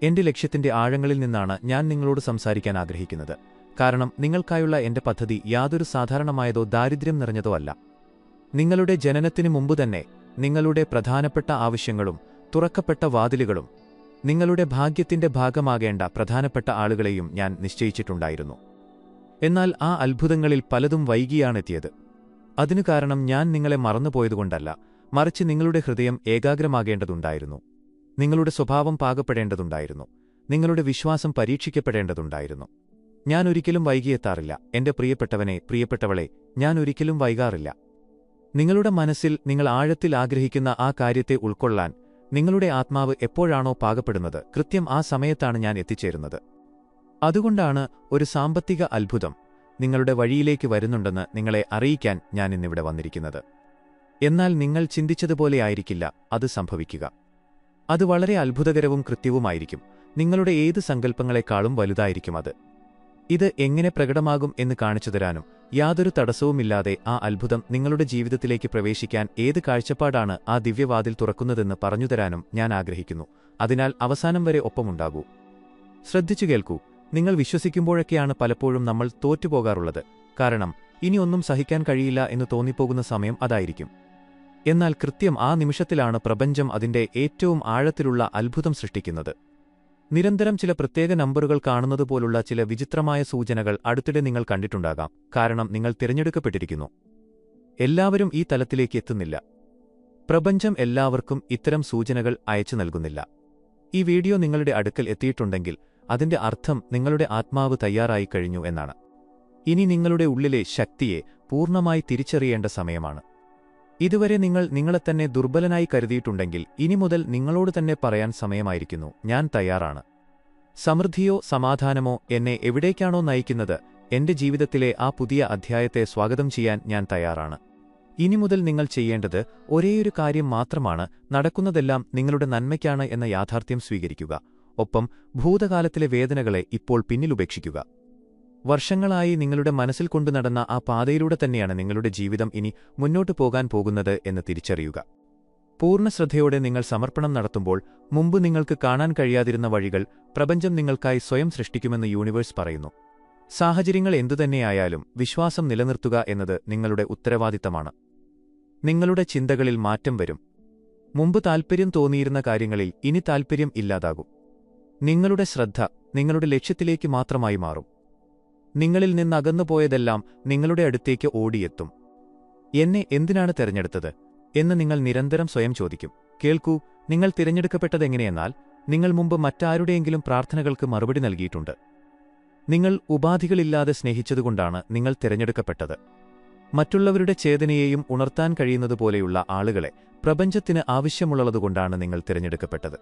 എന്റെ ലക്ഷ്യത്തിന്റെ ആഴങ്ങളിൽ നിന്നാണ് ഞാൻ നിങ്ങളോട് സംസാരിക്കാൻ ആഗ്രഹിക്കുന്നത്. കാരണം നിങ്ങൾക്കായുള്ള എന്റെ പദ്ധതി യാതൊരു സാധാരണമായതോ ദാരിദ്ര്യം നിറഞ്ഞതോ അല്ല. നിങ്ങളുടെ ജനനത്തിനു മുമ്പുതന്നെ നിങ്ങളുടെ പ്രധാനപ്പെട്ട ആവശ്യങ്ങളും തുറക്കപ്പെട്ട വാതിലുകളും നിങ്ങളുടെ ഭാഗ്യത്തിന്റെ ഭാഗമാകേണ്ട പ്രധാനപ്പെട്ട ആളുകളെയും ഞാൻ നിശ്ചയിച്ചിട്ടുണ്ടായിരുന്നു. എന്നാൽ ആ അത്ഭുതങ്ങളിൽ പലതും വൈകിയാണെത്തിയത്. അതിനു കാരണം ഞാൻ നിങ്ങളെ മറന്നുപോയതുകൊണ്ടല്ല, മറിച്ച് നിങ്ങളുടെ ഹൃദയം ഏകാഗ്രമാകേണ്ടതുണ്ടായിരുന്നു. നിങ്ങളുടെ സ്വഭാവം പാകപ്പെടേണ്ടതുണ്ടായിരുന്നു. നിങ്ങളുടെ വിശ്വാസം പരീക്ഷിക്കപ്പെടേണ്ടതുണ്ടായിരുന്നു. ഞാൻ ഒരിക്കലും വൈകിയെത്താറില്ല. എന്റെ പ്രിയപ്പെട്ടവനെ, പ്രിയപ്പെട്ടവളെ, ഞാൻ ഒരിക്കലും വൈകാറില്ല. നിങ്ങളുടെ മനസ്സിൽ നിങ്ങൾ ആഴത്തിൽ ആഗ്രഹിക്കുന്ന ആ കാര്യത്തെ ഉൾക്കൊള്ളാൻ നിങ്ങളുടെ ആത്മാവ് എപ്പോഴാണോ പാകപ്പെടുന്നത്, കൃത്യം ആ സമയത്താണ് ഞാൻ എത്തിച്ചേരുന്നത്. അതുകൊണ്ടാണ് ഒരു സാമ്പത്തിക അത്ഭുതം നിങ്ങളുടെ വഴിയിലേക്ക് വരുന്നുണ്ടെന്ന് നിങ്ങളെ അറിയിക്കാൻ ഞാൻ ഇന്നിവിടെ വന്നിരിക്കുന്നത്. എന്നാൽ നിങ്ങൾ ചിന്തിച്ചതുപോലെയായിരിക്കില്ല അത് സംഭവിക്കുക. അത് വളരെ അത്ഭുതകരവും കൃത്യവുമായിരിക്കും. നിങ്ങളുടെ ഏത് സങ്കല്പങ്ങളെക്കാളും വലുതായിരിക്കും അത്. ഇത് എങ്ങനെ പ്രകടമാകും എന്ന് കാണിച്ചുതരാനും യാതൊരു തടസ്സവുമില്ലാതെ ആ അത്ഭുതം നിങ്ങളുടെ ജീവിതത്തിലേക്ക് പ്രവേശിക്കാൻ ഏത് കാഴ്ചപ്പാടാണ് ആ ദിവ്യവാതിൽ തുറക്കുന്നതെന്ന് പറഞ്ഞുതരാനും ഞാൻ ആഗ്രഹിക്കുന്നു. അതിനാൽ അവസാനം വരെ ഒപ്പമുണ്ടാകൂ. ശ്രദ്ധിച്ചു കേൾക്കൂ. നിങ്ങൾ വിശ്വസിക്കുമ്പോഴൊക്കെയാണ് പലപ്പോഴും നമ്മൾ തോറ്റുപോകാറുള്ളത്. കാരണം ഇനി ഒന്നും സഹിക്കാൻ കഴിയില്ല എന്ന് തോന്നിപ്പോകുന്ന സമയം അതായിരിക്കും. എന്നാൽ കൃത്യം ആ നിമിഷത്തിലാണ് പ്രപഞ്ചം അതിന്റെ ഏറ്റവും ആഴത്തിലുള്ള അത്ഭുതം സൃഷ്ടിക്കുന്നത്. നിരന്തരം ചില പ്രത്യേക നമ്പറുകൾ കാണുന്നതുപോലുള്ള ചില വിചിത്രമായ സൂചനകൾ അടുത്തിടെ നിങ്ങൾ കണ്ടിട്ടുണ്ടാകാം. കാരണം നിങ്ങൾ തിരഞ്ഞെടുക്കപ്പെട്ടിരിക്കുന്നു. എല്ലാവരും ഈ തലത്തിലേക്ക് എത്തുന്നില്ല. പ്രപഞ്ചം എല്ലാവർക്കും ഇത്തരം സൂചനകൾ അയച്ചു നൽകുന്നില്ല. ഈ വീഡിയോ നിങ്ങളുടെ അടുക്കൽ എത്തിയിട്ടുണ്ടെങ്കിൽ അതിന്റെ അർത്ഥം നിങ്ങളുടെ ആത്മാവ് തയ്യാറായി കഴിഞ്ഞു എന്നാണ്. ഇനി നിങ്ങളുടെ ഉള്ളിലെ ശക്തിയെ പൂർണ്ണമായി തിരിച്ചറിയേണ്ട സമയമാണ്. ഇതുവരെ നിങ്ങൾ നിങ്ങളെത്തന്നെ ദുർബലനായി കരുതിയിട്ടുണ്ടെങ്കിൽ ഇനി മുതൽ നിങ്ങളോട് തന്നെ പറയാൻ സമയമായിരിക്കുന്നു, ഞാൻ തയ്യാറാണ്. സമൃദ്ധിയോ സമാധാനമോ എന്നെ എവിടേക്കാണോ നയിക്കുന്നത്, എന്റെ ജീവിതത്തിലെ ആ പുതിയ അധ്യായത്തെ സ്വാഗതം ചെയ്യാൻ ഞാൻ തയ്യാറാണ്. ഇനി മുതൽ നിങ്ങൾ ചെയ്യേണ്ടത് ഒരേയൊരു കാര്യം മാത്രമാണ്: നടക്കുന്നതെല്ലാം നിങ്ങളുടെ നന്മയ്ക്കാണ് എന്ന യാഥാർത്ഥ്യം സ്വീകരിക്കുക. ഒപ്പം ഭൂതകാലത്തിലെ വേദനകളെ ഇപ്പോൾ പിന്നിലുപേക്ഷിക്കുക. വർഷങ്ങളായി നിങ്ങളുടെ മനസ്സിൽ കൊണ്ടുനടന്ന ആ പാതയിലൂടെ തന്നെയാണ് നിങ്ങളുടെ ജീവിതം ഇനി മുന്നോട്ടു പോകാൻ പോകുന്നത് എന്ന് തിരിച്ചറിയുക. പൂർണ്ണശ്രദ്ധയോടെ നിങ്ങൾ സമർപ്പണം നടത്തുമ്പോൾ മുമ്പ് നിങ്ങൾക്ക് കാണാൻ കഴിയാതിരുന്ന വഴികൾ പ്രപഞ്ചം നിങ്ങൾക്കായി സ്വയം സൃഷ്ടിക്കുമെന്ന് യൂണിവേഴ്സ് പറയുന്നു. സാഹചര്യങ്ങൾ എന്തുതന്നെയായാലും വിശ്വാസം നിലനിർത്തുക എന്നത് നിങ്ങളുടെ ഉത്തരവാദിത്തമാണ്. നിങ്ങളുടെ ചിന്തകളിൽ മാറ്റം വരും. മുമ്പ് താൽപ്പര്യം തോന്നിയിരുന്ന കാര്യങ്ങളിൽ ഇനി താൽപ്പര്യം ഇല്ലാതാകും. നിങ്ങളുടെ ശ്രദ്ധ നിങ്ങളുടെ ലക്ഷ്യത്തിലേക്ക് മാത്രമായി മാറും. നിങ്ങളിൽ നിന്നകന്നുപോയതെല്ലാം നിങ്ങളുടെ അടുത്തേക്ക് ഓടിയെത്തും. എന്നെ എന്തിനാണ് തെരഞ്ഞെടുത്തത് എന്ന് നിങ്ങൾ നിരന്തരം സ്വയം ചോദിക്കും. കേൾക്കൂ, നിങ്ങൾ തിരഞ്ഞെടുക്കപ്പെട്ടതെങ്ങനെയെന്നാൽ നിങ്ങൾ മുമ്പ് മറ്റാരുടെയെങ്കിലും പ്രാർത്ഥനകൾക്ക് മറുപടി നൽകിയിട്ടുണ്ട്. നിങ്ങൾ ഉപാധികളില്ലാതെ സ്നേഹിച്ചതുകൊണ്ടാണ് നിങ്ങൾ തിരഞ്ഞെടുക്കപ്പെട്ടത്. മറ്റുള്ളവരുടെ ചേതനയെയും ഉണർത്താൻ കഴിയുന്നതുപോലെയുള്ള ആളുകളെ പ്രപഞ്ചത്തിന് ആവശ്യമുള്ളതുകൊണ്ടാണ് നിങ്ങൾ തിരഞ്ഞെടുക്കപ്പെട്ടത്.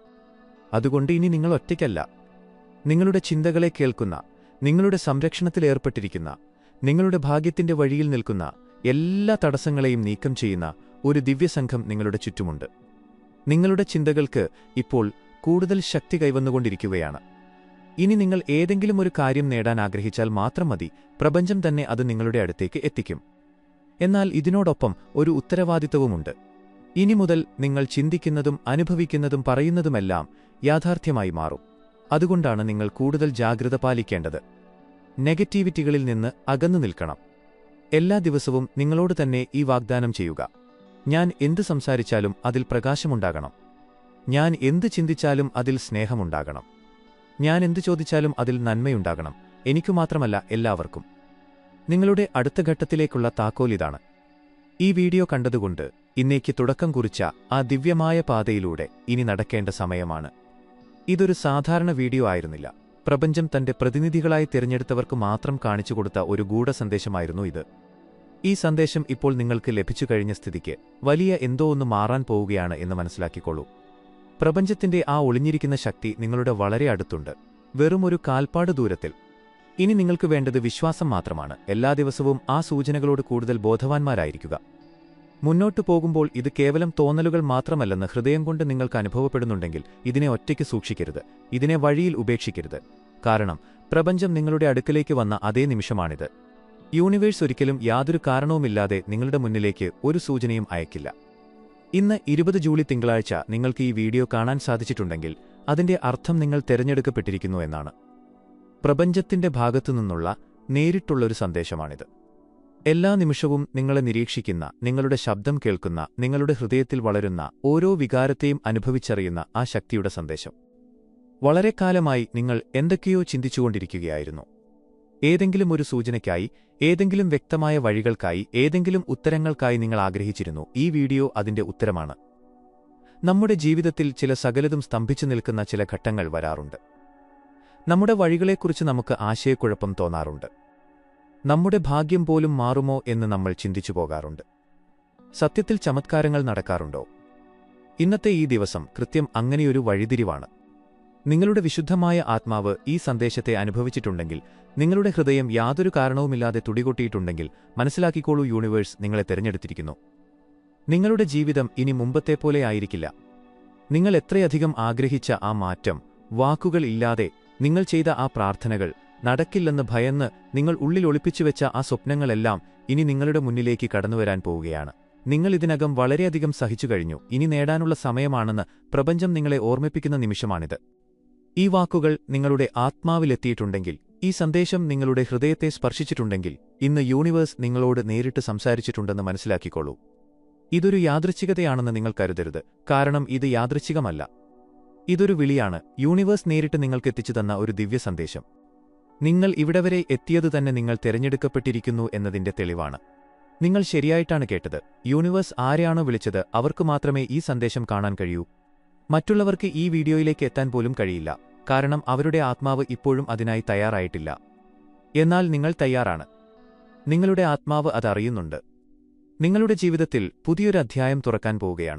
അതുകൊണ്ട് ഇനി നിങ്ങൾ ഒറ്റയ്ക്കല്ല. നിങ്ങളുടെ ചിന്തകളെ കേൾക്കുന്ന, നിങ്ങളുടെ സംരക്ഷണത്തിലേർപ്പെട്ടിരിക്കുന്ന, നിങ്ങളുടെ ഭാഗ്യത്തിന്റെ വഴിയിൽ നിൽക്കുന്ന എല്ലാ തടസ്സങ്ങളെയും നീക്കം ചെയ്യുന്ന ഒരു ദിവ്യസംഘം നിങ്ങളുടെ ചുറ്റുമുണ്ട്. നിങ്ങളുടെ ചിന്തകൾക്ക് ഇപ്പോൾ കൂടുതൽ ശക്തി കൈവന്നുകൊണ്ടിരിക്കുകയാണ്. ഇനി നിങ്ങൾ ഏതെങ്കിലും ഒരു കാര്യം നേടാൻ ആഗ്രഹിച്ചാൽ മാത്രം മതി, പ്രപഞ്ചം തന്നെ അത് നിങ്ങളുടെ അടുത്തേക്ക് എത്തിക്കും. എന്നാൽ ഇതിനോടൊപ്പം ഒരു ഉത്തരവാദിത്തവുമുണ്ട്. ഇനി മുതൽ നിങ്ങൾ ചിന്തിക്കുന്നതും അനുഭവിക്കുന്നതും പറയുന്നതുമെല്ലാം യാഥാർത്ഥ്യമായി മാറും. അതുകൊണ്ടാണ് നിങ്ങൾ കൂടുതൽ ജാഗ്രത പാലിക്കേണ്ടത്. നെഗറ്റീവിറ്റികളിൽ നിന്ന് അകന്നു നിൽക്കണം. എല്ലാ ദിവസവും നിങ്ങളോട് തന്നെ ഈ വാഗ്ദാനം ചെയ്യുക: ഞാൻ എന്ത് സംസാരിച്ചാലും അതിൽ പ്രകാശമുണ്ടാകണം. ഞാൻ എന്ത് ചിന്തിച്ചാലും അതിൽ സ്നേഹമുണ്ടാകണം. ഞാൻ എന്തു ചോദിച്ചാലും അതിൽ നന്മയുണ്ടാകണം. എനിക്കു മാത്രമല്ല, എല്ലാവർക്കും. നിങ്ങളുടെ അടുത്ത ഘട്ടത്തിലേക്കുള്ള താക്കോലിതാണ്. ഈ വീഡിയോ കണ്ടതുകൊണ്ട് ഇന്നേക്ക് തുടക്കം കുറിച്ച ആ ദിവ്യമായ പാതയിലൂടെ ഇനി നടക്കേണ്ട സമയമാണ്. ഇതൊരു സാധാരണ വീഡിയോ ആയിരുന്നില്ല. പ്രപഞ്ചം തന്റെ പ്രതിനിധികളായി തിരഞ്ഞെടുത്തവർക്ക് മാത്രം കാണിച്ചുകൊടുത്ത ഒരു ഗൂഢസന്ദേശമായിരുന്നു ഇത്. ഈ സന്ദേശം ഇപ്പോൾ നിങ്ങൾക്ക് ലഭിച്ചു കഴിഞ്ഞ സ്ഥിതിക്ക് വലിയ എന്തോ ഒന്ന് മാറാൻ പോവുകയാണ് എന്ന് മനസ്സിലാക്കിക്കോളൂ. പ്രപഞ്ചത്തിന്റെ ആ ഒളിഞ്ഞിരിക്കുന്ന ശക്തി നിങ്ങളുടെ വളരെ അടുത്തുണ്ട്, വെറും ഒരു കാൽപ്പാട് ദൂരത്തിൽ. ഇനി നിങ്ങൾക്ക് വേണ്ടത് വിശ്വാസം മാത്രമാണ്. എല്ലാ ദിവസവും ആ സൂചനകളോട് കൂടുതൽ ബോധവാന്മാരായിരിക്കുക. മുന്നോട്ടു പോകുമ്പോൾ ഇത് കേവലം തോന്നലുകൾ മാത്രമല്ലെന്ന് ഹൃദയം കൊണ്ട് നിങ്ങൾക്ക് അനുഭവപ്പെടുന്നുണ്ടെങ്കിൽ ഇതിനെ ഒറ്റയ്ക്ക് സൂക്ഷിക്കരുത്, ഇതിനെ വഴിയിൽ ഉപേക്ഷിക്കരുത്. കാരണം പ്രപഞ്ചം നിങ്ങളുടെ അടുക്കലേക്ക് വന്ന അതേ നിമിഷമാണിത്. യൂണിവേഴ്സ് ഒരിക്കലും യാതൊരു കാരണവുമില്ലാതെ നിങ്ങളുടെ മുന്നിലേക്ക് ഒരു സൂചനയും അയക്കില്ല. ഇന്ന് 20 ജൂലൈ തിങ്കളാഴ്ച നിങ്ങൾക്ക് ഈ വീഡിയോ കാണാൻ സാധിച്ചിട്ടുണ്ടെങ്കിൽ അതിന്റെ അർത്ഥം നിങ്ങൾ തിരഞ്ഞെടുക്കപ്പെട്ടിരിക്കുന്നു എന്നാണ്. പ്രപഞ്ചത്തിന്റെ ഭാഗത്തുനിന്നുള്ള നേരിട്ടുള്ളൊരു സന്ദേശമാണിത്. എല്ലാ നിമിഷവും നിങ്ങളെ നിരീക്ഷിക്കുന്ന, നിങ്ങളുടെ ശബ്ദം കേൾക്കുന്ന, നിങ്ങളുടെ ഹൃദയത്തിൽ വളരുന്ന ഓരോ വികാരത്തെയും അനുഭവിച്ചറിയുന്ന ആ ശക്തിയുടെ സന്ദേശം. വളരെ കാലമായി നിങ്ങൾ എന്തൊക്കെയോ ചിന്തിച്ചുകൊണ്ടിരിക്കുകയായിരുന്നു. ഏതെങ്കിലും ഒരു സൂചനയ്ക്കായി, ഏതെങ്കിലും വ്യക്തമായ വഴികൾക്കായി, ഏതെങ്കിലും ഉത്തരങ്ങൾക്കായി നിങ്ങൾ ആഗ്രഹിച്ചിരുന്നു. ഈ വീഡിയോ അതിന്റെ ഉത്തരമാണ്. നമ്മുടെ ജീവിതത്തിൽ ചില സകലതും സ്തംഭിച്ചു നിൽക്കുന്ന ചില ഘട്ടങ്ങൾ വരാറുണ്ട്. നമ്മുടെ വഴികളെക്കുറിച്ച് നമുക്ക് ആശയക്കുഴപ്പം തോന്നാറുണ്ട്. നമ്മുടെ ഭാഗ്യം പോലും മാറുമോ എന്ന് നമ്മൾ ചിന്തിച്ചു പോകാറുണ്ട്. സത്യത്തിൽ ചമത്കാരങ്ങൾ നടക്കാറുണ്ടോ? ഇന്നത്തെ ഈ ദിവസം കൃത്യം അങ്ങനെയൊരു വഴിതിരിവാണ്. നിങ്ങളുടെ വിശുദ്ധമായ ആത്മാവ് ഈ സന്ദേശത്തെ അനുഭവിച്ചിട്ടുണ്ടെങ്കിൽ, നിങ്ങളുടെ ഹൃദയം യാതൊരു കാരണവുമില്ലാതെ തുടികൊട്ടിയിട്ടുണ്ടെങ്കിൽ മനസ്സിലാക്കിക്കോളൂ, യൂണിവേഴ്സ് നിങ്ങളെ തിരഞ്ഞെടുത്തിരിക്കുന്നു. നിങ്ങളുടെ ജീവിതം ഇനി മുമ്പത്തെപ്പോലെ ആയിരിക്കില്ല. നിങ്ങൾ എത്രയധികം ആഗ്രഹിച്ച ആ മാറ്റം, വാക്കുകൾ ഇല്ലാതെ നിങ്ങൾ ചെയ്ത ആ പ്രാർത്ഥനകൾ, നടക്കില്ലെന്ന് ഭയന്ന് നിങ്ങൾ ഉള്ളിൽ ഒളിപ്പിച്ചുവെച്ച ആ സ്വപ്നങ്ങളെല്ലാം ഇനി നിങ്ങളുടെ മുന്നിലേക്ക് കടന്നുവരാൻ പോവുകയാണ്. നിങ്ങൾ ഇതിനകം വളരെയധികം സഹിച്ചു കഴിഞ്ഞു. ഇനി നേടാനുള്ള സമയമാണെന്ന് പ്രപഞ്ചം നിങ്ങളെ ഓർമ്മിപ്പിക്കുന്ന നിമിഷമാണിത്. ഈ വാക്കുകൾ നിങ്ങളുടെ ആത്മാവിലെത്തിയിട്ടുണ്ടെങ്കിൽ, ഈ സന്ദേശം നിങ്ങളുടെ ഹൃദയത്തെ സ്പർശിച്ചിട്ടുണ്ടെങ്കിൽ, ഇന്ന് യൂണിവേഴ്സ് നിങ്ങളോട് നേരിട്ട് സംസാരിച്ചിട്ടുണ്ടെന്ന് മനസ്സിലാക്കിക്കോളൂ. ഇതൊരു യാദൃച്ഛികതയാണെന്ന് നിങ്ങൾ കരുതരുത്, കാരണം ഇത് യാദൃച്ഛികമല്ല. ഇതൊരു വിളിയാണ്. യൂണിവേഴ്സ് നേരിട്ട് നിങ്ങൾക്ക് എത്തിച്ചു തന്ന ഒരു ദിവ്യ സന്ദേശം. നിങ്ങൾ ഇവിടെ വരെ എത്തിയതുതന്നെ നിങ്ങൾ തിരഞ്ഞെടുക്കപ്പെട്ടിരിക്കുന്നു എന്നതിന്റെ തെളിവാണ്. നിങ്ങൾ ശരിയായിട്ടാണ് കേട്ടത്. യൂണിവേഴ്സ് ആരെയാണോ വിളിച്ചത് അവർക്ക് മാത്രമേ ഈ സന്ദേശം കാണാൻ കഴിയൂ. മറ്റുള്ളവർക്ക് ഈ വീഡിയോയിലേക്ക് എത്താൻ പോലും കഴിയില്ല, കാരണം അവരുടെ ആത്മാവ് ഇപ്പോഴും അതിനായി തയ്യാറായിട്ടില്ല. എന്നാൽ നിങ്ങൾ തയ്യാറാണ്. നിങ്ങളുടെ ആത്മാവ് അതറിയുന്നുണ്ട്. നിങ്ങളുടെ ജീവിതത്തിൽ പുതിയൊരു അധ്യായം തുറക്കാൻ പോവുകയാണ്.